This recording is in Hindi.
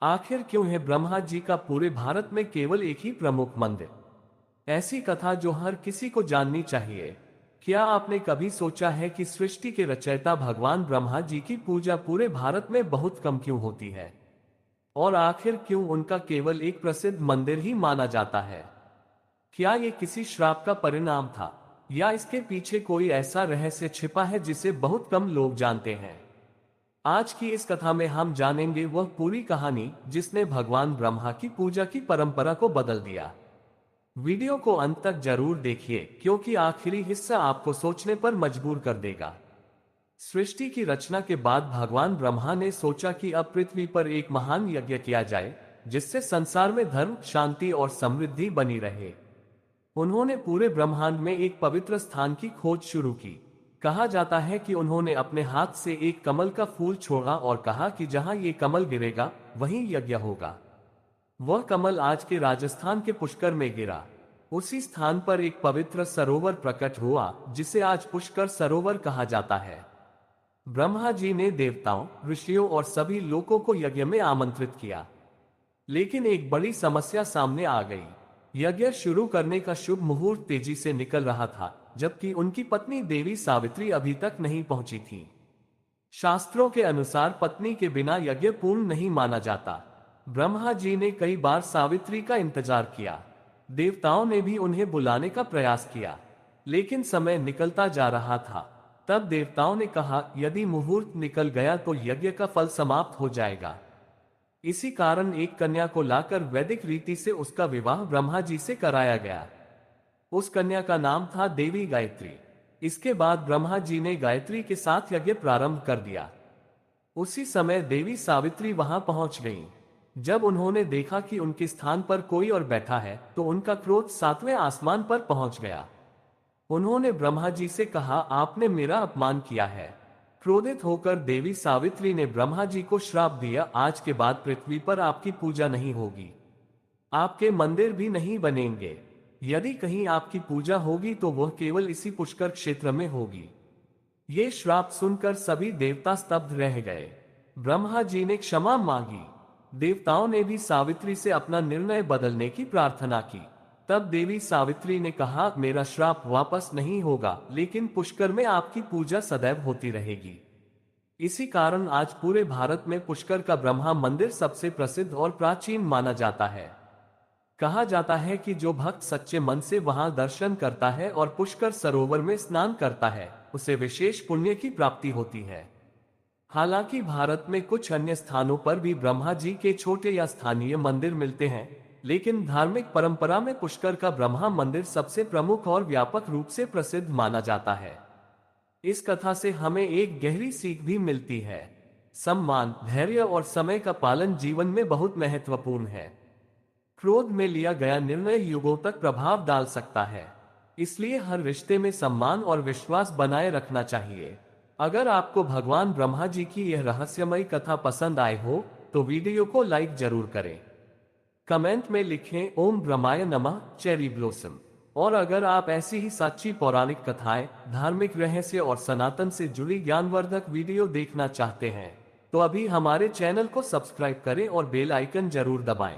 आखिर क्यों है ब्रह्मा जी का पूरे भारत में केवल एक ही प्रमुख मंदिर? ऐसी कथा जो हर किसी को जाननी चाहिए। क्या आपने कभी सोचा है कि सृष्टि के रचयिता भगवान ब्रह्मा जी की पूजा पूरे भारत में बहुत कम क्यों होती है? और आखिर क्यों उनका केवल एक प्रसिद्ध मंदिर ही माना जाता है? क्या ये किसी श्राप का परिणाम था, या इसके पीछे कोई ऐसा रहस्य छिपा है जिसे बहुत कम लोग जानते हैं? आज की इस कथा में हम जानेंगे वह पूरी कहानी जिसने भगवान ब्रह्मा की पूजा की परंपरा को बदल दिया। वीडियो को अंत तक जरूर देखिए, क्योंकि आखिरी हिस्सा आपको सोचने पर मजबूर कर देगा। सृष्टि की रचना के बाद भगवान ब्रह्मा ने सोचा कि अब पृथ्वी पर एक महान यज्ञ किया जाए, जिससे संसार में धर्म, शांति और समृद्धि बनी रहे। उन्होंने पूरे ब्रह्मांड में एक पवित्र स्थान की खोज शुरू की। कहा जाता है कि उन्होंने अपने हाथ से एक कमल का फूल छोड़ा और कहा कि जहां ये कमल गिरेगा वहीं यज्ञ होगा। वह कमल आज के राजस्थान के पुष्कर में गिरा। उसी स्थान पर एक पवित्र सरोवर प्रकट हुआ, जिसे आज पुष्कर सरोवर कहा जाता है। ब्रह्मा जी ने देवताओं, ऋषियों और सभी लोगों को यज्ञ में आमंत्रित किया। लेकिन एक बड़ी समस्या सामने आ गई। यज्ञ शुरू करने का शुभ मुहूर्त तेजी से निकल रहा था, जबकि उनकी पत्नी देवी सावित्री अभी तक नहीं पहुंची थी। शास्त्रों के अनुसार पत्नी के बिना यज्ञ पूर्ण नहीं माना जाता। ब्रह्मा जी ने कई बार सावित्री का इंतजार किया। देवताओं ने भी उन्हें बुलाने का प्रयास किया, लेकिन समय निकलता जा रहा था। तब देवताओं ने कहा, यदि मुहूर्त निकल गया तो यज्ञ का फल समाप्त हो जाएगा। इसी कारण एक कन्या को लाकर वैदिक रीति से उसका विवाह ब्रह्मा जी से कराया गया। उस कन्या का नाम था देवी गायत्री। इसके बाद ब्रह्मा जी ने गायत्री के साथ यज्ञ प्रारंभ कर दिया। उसी समय देवी सावित्री वहां पहुंच गईं। जब उन्होंने देखा कि उनके स्थान पर कोई और बैठा है, तो उनका क्रोध सातवें आसमान पर पहुंच गया। उन्होंने ब्रह्मा जी से कहा, आपने मेरा अपमान किया है। क्रोधित होकर देवी सावित्री ने ब्रह्मा जी को श्राप दिया, आज के बाद पृथ्वी पर आपकी पूजा नहीं होगी, आपके मंदिर भी नहीं बनेंगे। यदि कहीं आपकी पूजा होगी तो वह केवल इसी पुष्कर क्षेत्र में होगी। ये श्राप सुनकर सभी देवता स्तब्ध रह गए। ब्रह्मा जी ने क्षमा मांगी। देवताओं ने भी सावित्री से अपना निर्णय बदलने की प्रार्थना की। तब देवी सावित्री ने कहा, मेरा श्राप वापस नहीं होगा, लेकिन पुष्कर में आपकी पूजा सदैव होती रहेगी। इसी कारण आज पूरे भारत में पुष्कर का ब्रह्मा मंदिर सबसे प्रसिद्ध और प्राचीन माना जाता है। कहा जाता है कि जो भक्त सच्चे मन से वहां दर्शन करता है और पुष्कर सरोवर में स्नान करता है, उसे विशेष पुण्य की प्राप्ति होती है। हालांकि भारत में कुछ अन्य स्थानों पर भी ब्रह्मा जी के छोटे या स्थानीय मंदिर मिलते हैं, लेकिन धार्मिक परंपरा में पुष्कर का ब्रह्मा मंदिर सबसे प्रमुख और व्यापक रूप से प्रसिद्ध माना जाता है। इस कथा से हमें एक गहरी सीख भी मिलती है। सम्मान, धैर्य और समय का पालन जीवन में बहुत महत्वपूर्ण है। क्रोध में लिया गया निर्णय युगों तक प्रभाव डाल सकता है। इसलिए हर रिश्ते में सम्मान और विश्वास बनाए रखना चाहिए। अगर आपको भगवान ब्रह्मा जी की यह रहस्यमयी कथा पसंद आए हो, तो वीडियो को लाइक जरूर करें। कमेंट में लिखें, ओम ब्रह्माय नमः, चेरी ब्लॉसम। और अगर आप ऐसी ही सच्ची पौराणिक कथाएं, धार्मिक रहस्य और सनातन से जुड़ी ज्ञानवर्धक वीडियो देखना चाहते हैं, तो अभी हमारे चैनल को सब्सक्राइब करें और बेल आइकन जरूर दबाएं।